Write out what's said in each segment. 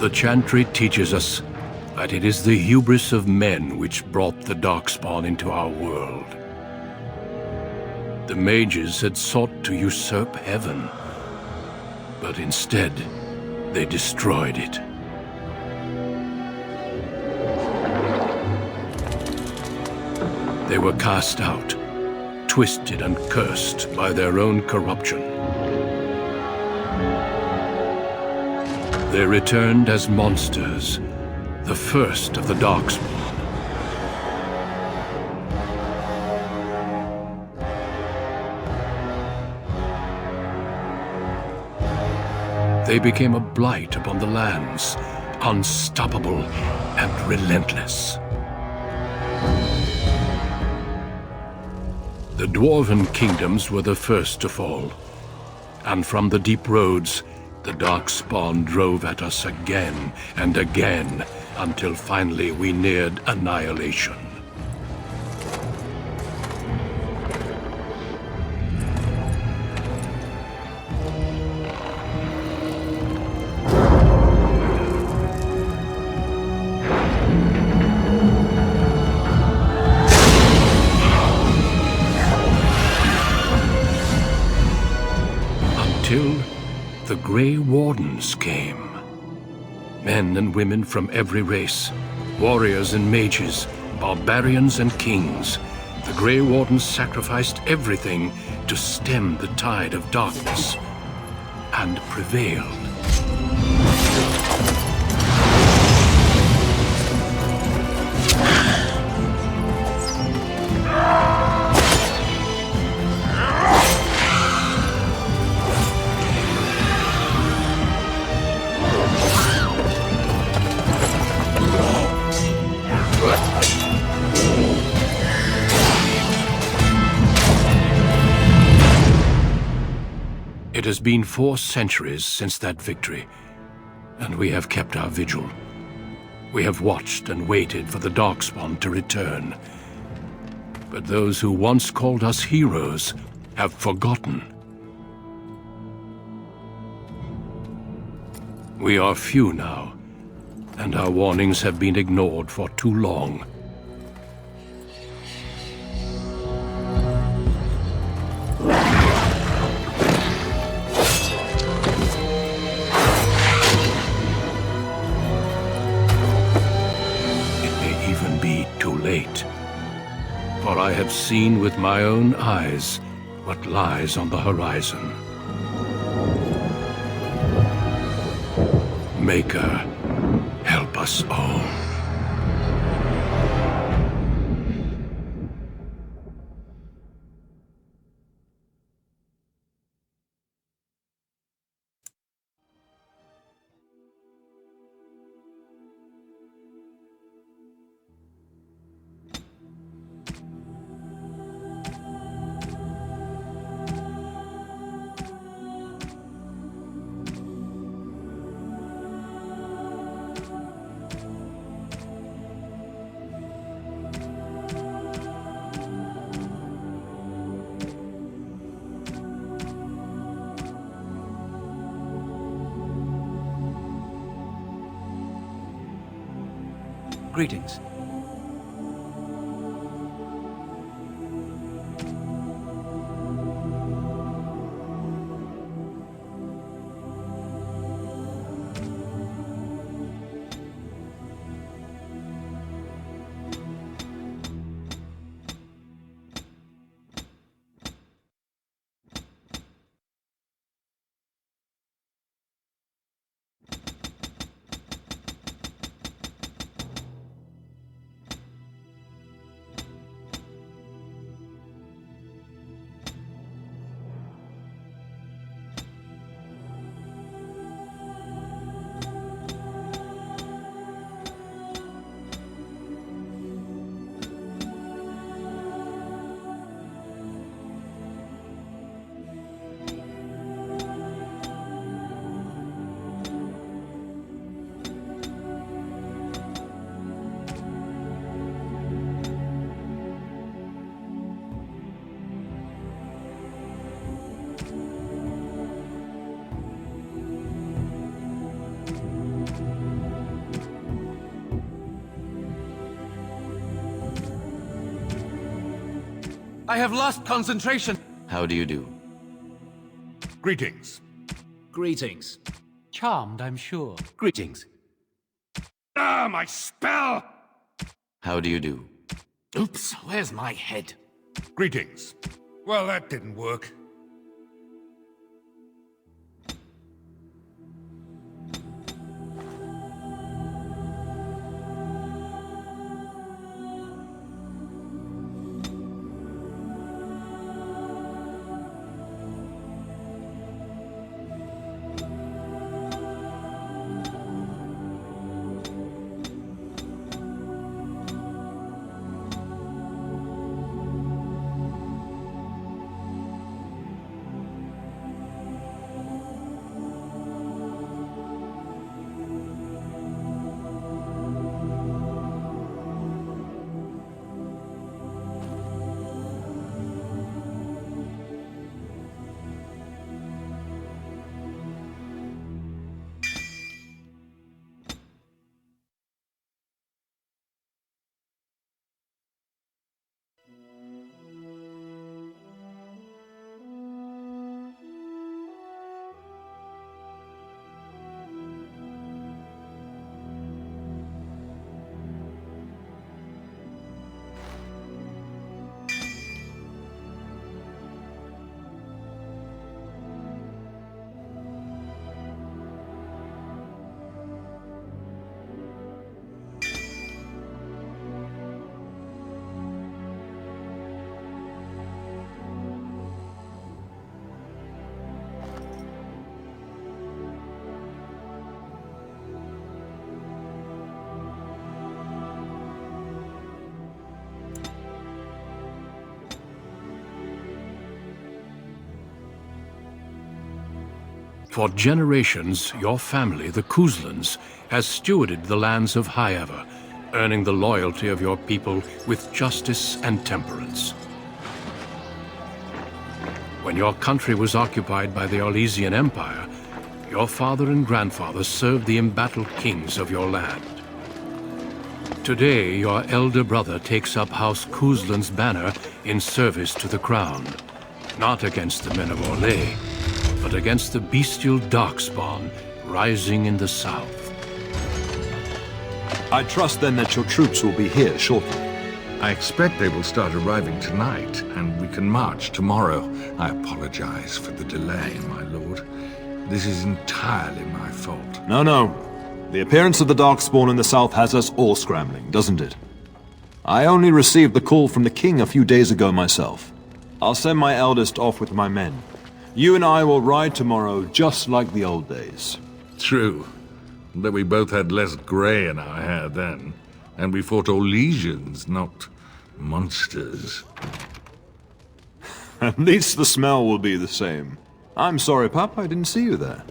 The Chantry teaches us that it is the hubris of men which brought the Darkspawn into our world. The mages had sought to usurp heaven, but instead, they destroyed it. They were cast out, twisted and cursed by their own corruption. They returned as monsters, the first of the Darkspawn. They became a blight upon the lands, unstoppable and relentless. The Dwarven kingdoms were the first to fall, and from the deep roads, the Darkspawn drove at us again and again, until finally we neared annihilation. Until the Grey Wardens came. Men and women from every race, warriors and mages, barbarians and kings. The Grey Wardens sacrificed everything to stem the tide of darkness, and prevailed. It has been 4 centuries since that victory, and we have kept our vigil. We have watched and waited for the Darkspawn to return. But those who once called us heroes have forgotten. We are few now, and our warnings have been ignored for too long. For I have seen with my own eyes what lies on the horizon. Maker, help us all. Greetings. I have lost concentration. How do you do? Greetings. Greetings. Charmed, I'm sure. Greetings. Ah, my spell! How do you do? Oops, where's my head? Greetings. Well, that didn't work. For generations, your family, the Kuzlans, has stewarded the lands of Highever, earning the loyalty of your people with justice and temperance. When your country was occupied by the Orlesian Empire, your father and grandfather served the embattled kings of your land. Today, your elder brother takes up House Kuzlan's banner in service to the crown, not against the men of Orlais, but against the bestial Darkspawn rising in the south. I trust then that your troops will be here shortly. I expect they will start arriving tonight, and we can march tomorrow. I apologize for the delay, my lord. This is entirely my fault. No. The appearance of the Darkspawn in the south has us all scrambling, doesn't it? I only received the call from the king a few days ago myself. I'll send my eldest off with my men. You and I will ride tomorrow just like the old days. True. But we both had less grey in our hair then. And we fought Orlesians, not monsters. At least the smell will be the same. I'm sorry, Pup, I didn't see you there.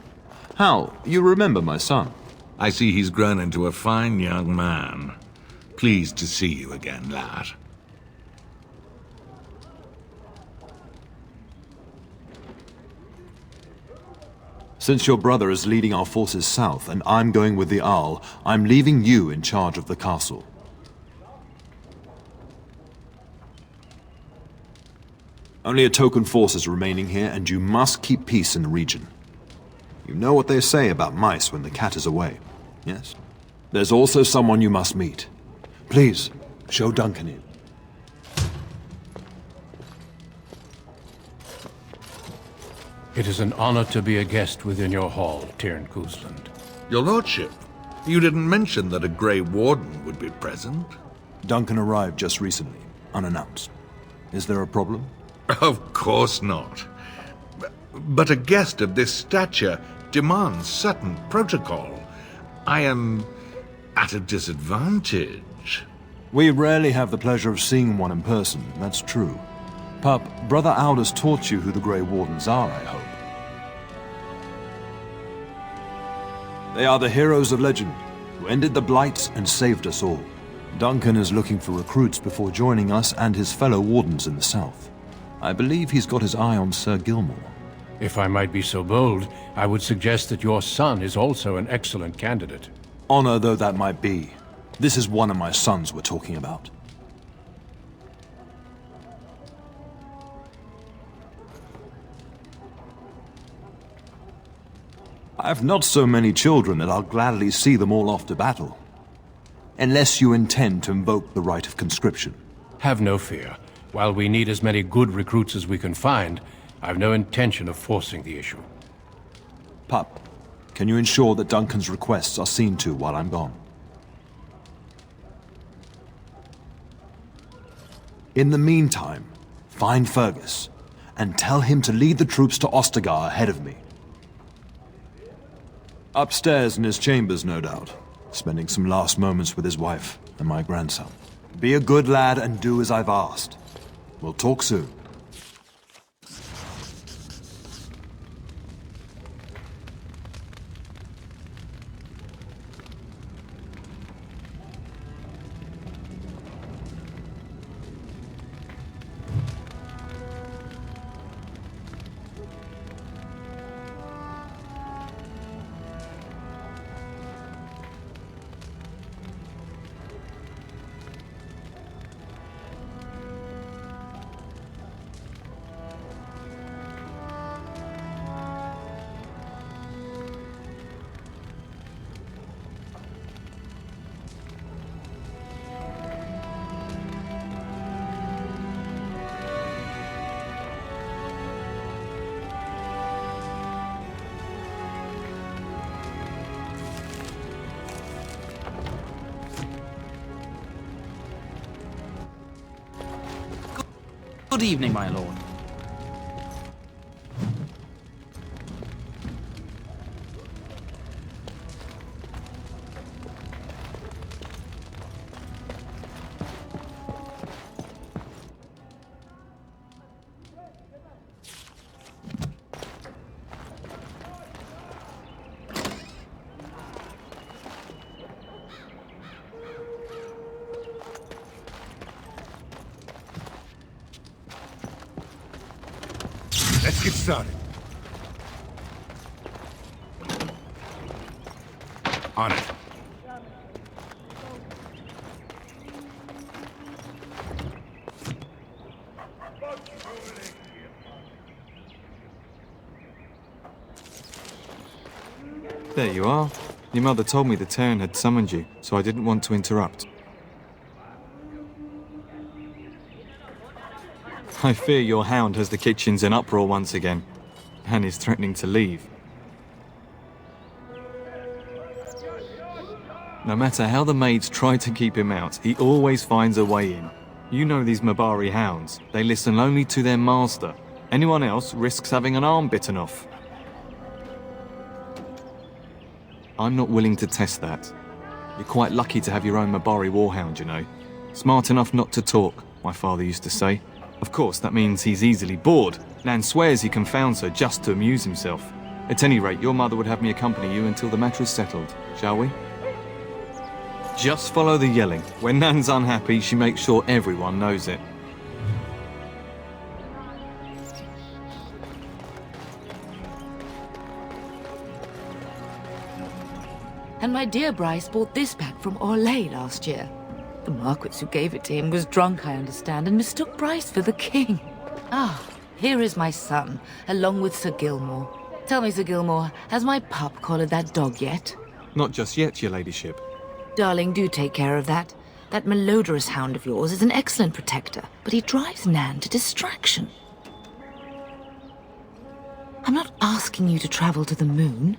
Hal, you remember my son? I see he's grown into a fine young man. Pleased to see you again, lad. Since your brother is leading our forces south and I'm going with the Arl, I'm leaving you in charge of the castle. Only a token force is remaining here, and you must keep peace in the region. You know what they say about mice when the cat is away, yes? There's also someone you must meet. Please, show Duncan in. It is an honor to be a guest within your hall, Teyrn Kuzland. Your lordship, you didn't mention that a Grey Warden would be present. Duncan arrived just recently, unannounced. Is there a problem? Of course not. But a guest of this stature demands certain protocol. I am at a disadvantage. We rarely have the pleasure of seeing one in person, that's true. Pup, Brother Aldous taught you who the Grey Wardens are, I hope. They are the heroes of legend, who ended the Blights and saved us all. Duncan is looking for recruits before joining us and his fellow Wardens in the south. I believe he's got his eye on Sir Gilmore. If I might be so bold, I would suggest that your son is also an excellent candidate. Honor though that might be, this is one of my sons we're talking about. I've not so many children that I'll gladly see them all off to battle. Unless you intend to invoke the right of conscription. Have no fear. While we need as many good recruits as we can find, I've no intention of forcing the issue. Pup, can you ensure that Duncan's requests are seen to while I'm gone? In the meantime, find Fergus, and tell him to lead the troops to Ostagar ahead of me. Upstairs in his chambers, no doubt, spending some last moments with his wife and my grandson. Be a good lad and do as I've asked. We'll talk soon. Good evening, my lord. Let's get started. On it. There you are. Your mother told me the Terran had summoned you, so I didn't want to interrupt. I fear your hound has the kitchens in uproar once again, and is threatening to leave. No matter how the maids try to keep him out, he always finds a way in. You know these Mabari hounds. They listen only to their master. Anyone else risks having an arm bitten off. I'm not willing to test that. You're quite lucky to have your own Mabari warhound, you know. Smart enough not to talk, my father used to say. Of course, that means he's easily bored. Nan swears he confounds her just to amuse himself. At any rate, your mother would have me accompany you until the matter is settled, shall we? Just follow the yelling. When Nan's unhappy, she makes sure everyone knows it. And my dear Bryce bought this back from Orlais last year. The Marquis who gave it to him was drunk, I understand, and mistook Bryce for the king. Ah, here is my son, along with Sir Gilmore. Tell me, Sir Gilmore, has my pup collared that dog yet? Not just yet, your ladyship. Darling, do take care of that. That malodorous hound of yours is an excellent protector, but he drives Nan to distraction. I'm not asking you to travel to the moon.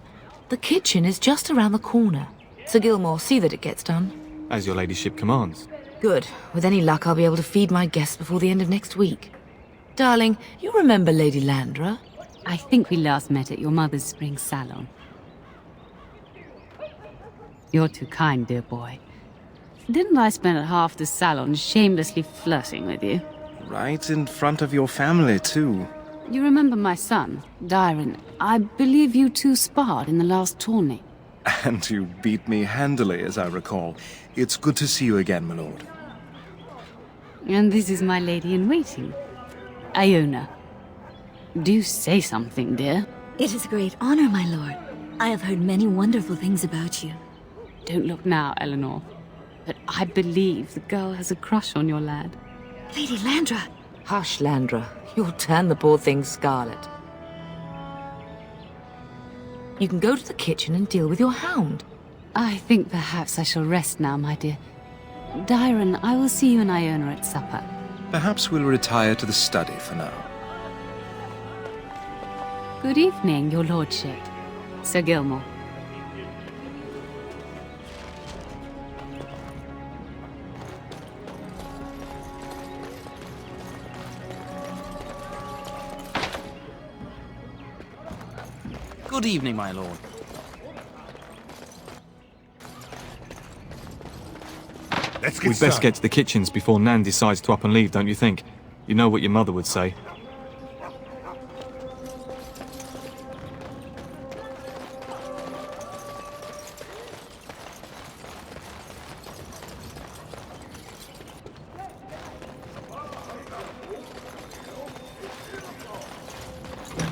The kitchen is just around the corner. Sir Gilmore, see that it gets done. As your ladyship commands. Good. With any luck, I'll be able to feed my guests before the end of next week. Darling, you remember Lady Landra? I think we last met at your mother's spring salon. You're too kind, dear boy. Didn't I spend half the salon shamelessly flirting with you? Right in front of your family, too. You remember my son, Dyron. I believe you two sparred in the last tourney. And you beat me handily, as I recall. It's good to see you again, my lord. And this is my lady-in-waiting, Iona. Do say something, dear. It is a great honor, my lord. I have heard many wonderful things about you. Don't look now, Eleanor. But I believe the girl has a crush on your lad. Lady Landra! Hush, Landra. You'll turn the poor thing scarlet. You can go to the kitchen and deal with your hound. I think perhaps I shall rest now, my dear. Dyron, I will see you and Iona at supper. Perhaps we'll retire to the study for now. Good evening, your lordship. Sir Gilmore. Good evening, my lord. Let's get We'd best started. get to the kitchens before Nan decides to up and leave, don't you think? You know what your mother would say.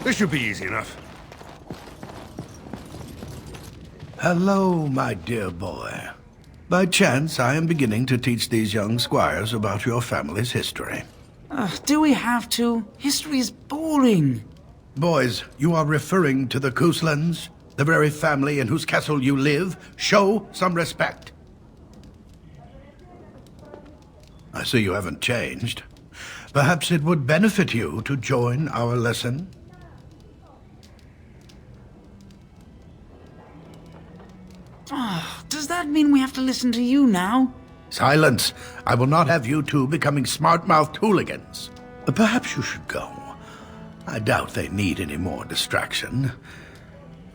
This should be easy enough. Hello, my dear boy. By chance, I am beginning to teach these young squires about your family's history. Do we have to? History is boring. Boys, you are referring to the Couslands, the very family in whose castle you live. Show some respect. I see you haven't changed. Perhaps it would benefit you to join our lesson. Does that mean we have to listen to you now? Silence! I will not have you two becoming smart-mouthed hooligans. Perhaps you should go. I doubt they need any more distraction.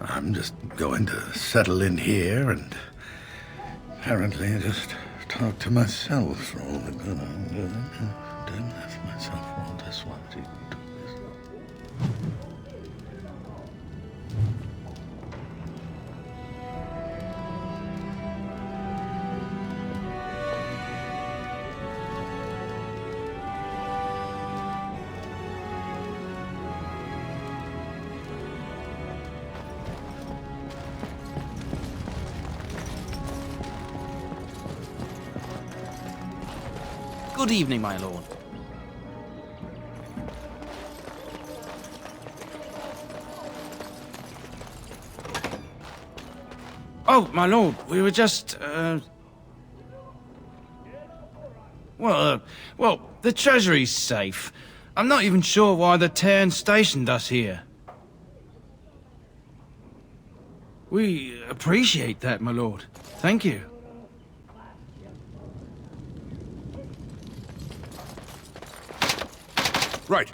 I'm just going to settle in here and apparently just talk to myself for all the good I'm doing. Don't ask myself all this while you do this. Good evening, my lord. Oh, my lord, we were just, well, the treasury's safe. I'm not even sure why the Cairn stationed us here. We appreciate that, my lord. Thank you. Right.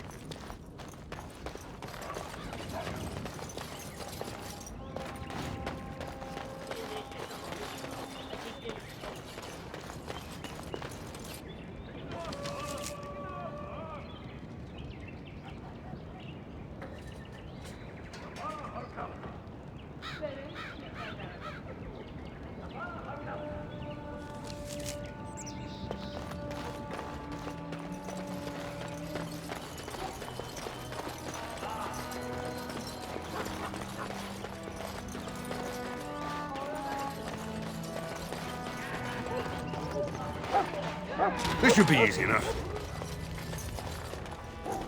This should be easy enough.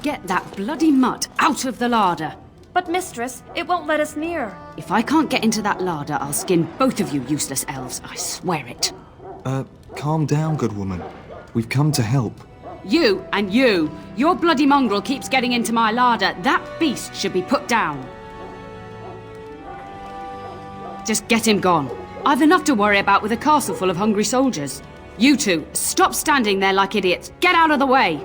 Get that bloody mutt out of the larder. But mistress, it won't let us near. If I can't get into that larder, I'll skin both of you useless elves. I swear it. Calm down, good woman. We've come to help. You and you. Your bloody mongrel keeps getting into my larder. That beast should be put down. Just get him gone. I've enough to worry about with a castle full of hungry soldiers. You two, stop standing there like idiots. Get out of the way.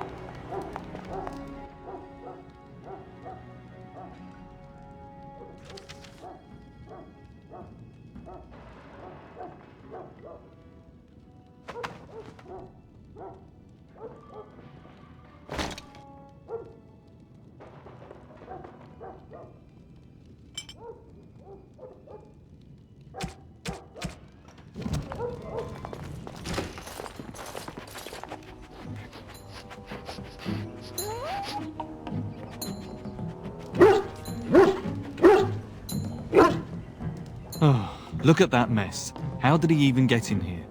Oh, look at that mess. How did he even get in here?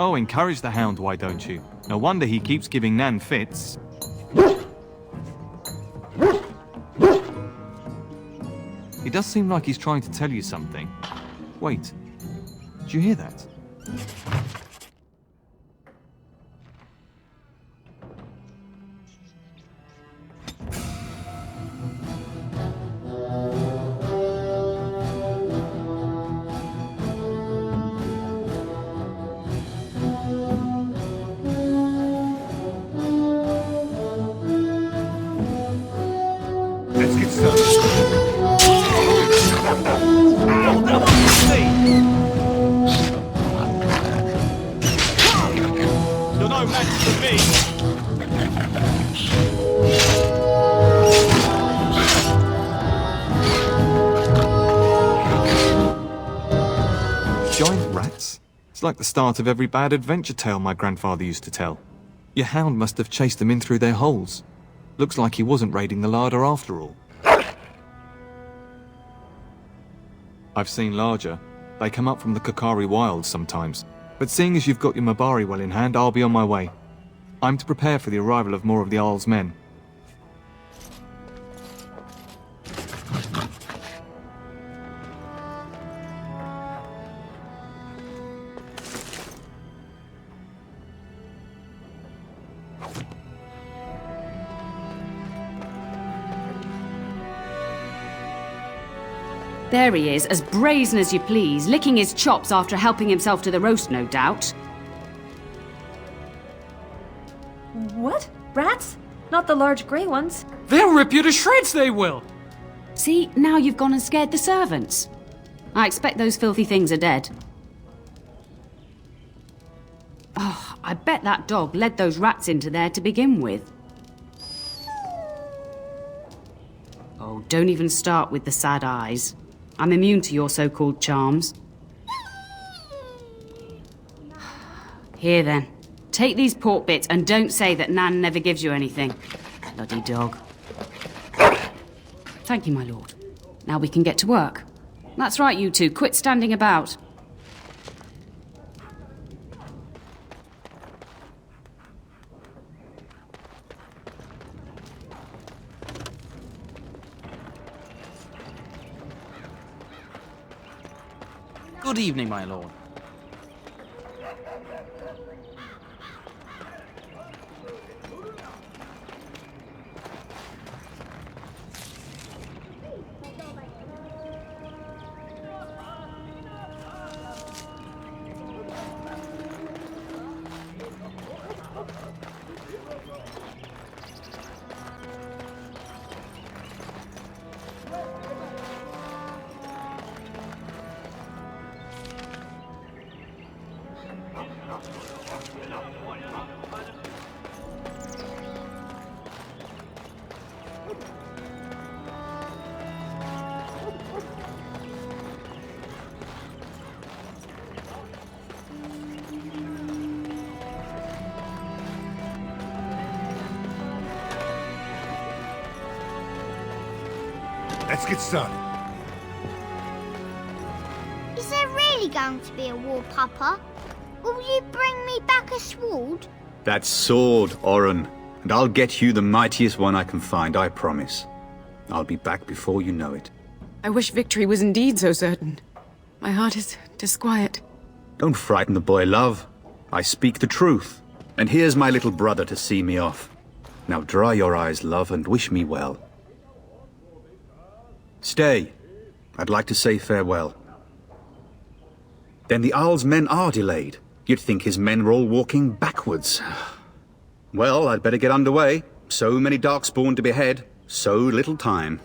Oh, encourage the hound, why don't you? No wonder he keeps giving Nan fits. He does seem like he's trying to tell you something. Wait, did you hear that? Let's get started. You're no match for me! Giant rats? It's like the start of every bad adventure tale my grandfather used to tell. Your hound must have chased them in through their holes. Looks like he wasn't raiding the larder after all. I've seen larger. They come up from the Kokari Wilds sometimes. But seeing as you've got your Mabari well in hand, I'll be on my way. I'm to prepare for the arrival of more of the Arl's men. There he is, as brazen as you please, licking his chops after helping himself to the roast, no doubt. What? Rats? Not the large grey ones. They'll rip you to shreds, they will! See, now you've gone and scared the servants. I expect those filthy things are dead. Oh, I bet that dog led those rats into there to begin with. Oh, don't even start with the sad eyes. I'm immune to your so-called charms. Here then, take these pork bits and don't say that Nan never gives you anything. Bloody dog. Thank you, my lord. Now we can get to work. That's right, you two. Quit standing about. Good evening, my lord. Let's get started. Is there really going to be a war, Papa? Will you bring me back a sword? That sword, Oren. And I'll get you the mightiest one I can find, I promise. I'll be back before you know it. I wish victory was indeed so certain. My heart is disquiet. Don't frighten the boy, love. I speak the truth. And here's my little brother to see me off. Now dry your eyes, love, and wish me well. Stay. I'd like to say farewell. Then the Arl's men are delayed. You'd think his men were all walking backwards. Well, I'd better get underway. So many Darkspawn to behead, so little time.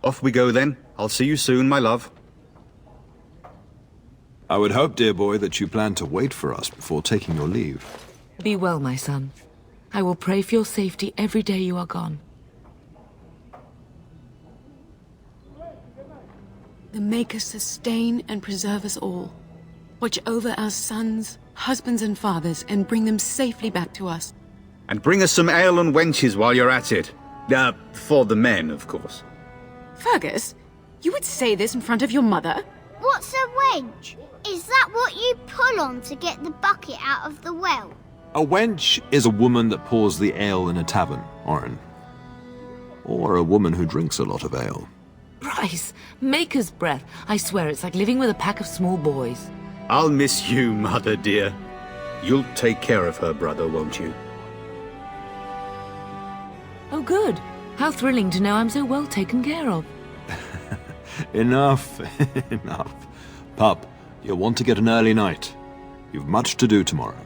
Off we go then. I'll see you soon, my love. I would hope, dear boy, that you plan to wait for us before taking your leave. Be well, my son. I will pray for your safety every day you are gone. The Maker sustain and preserve us all. Watch over our sons, husbands and fathers, and bring them safely back to us. And bring us some ale and wenches while you're at it. For the men, of course. Fergus, you would say this in front of your mother? What's a wench? Is that what you pull on to get the bucket out of the well? A wench is a woman that pours the ale in a tavern, Orin. Or a woman who drinks a lot of ale. Bryce, Maker's breath. I swear it's like living with a pack of small boys. I'll miss you, Mother dear. You'll take care of her brother, won't you? Oh, good. How thrilling to know I'm so well taken care of. Enough, enough. Pup, you'll want to get an early night. You've much to do tomorrow.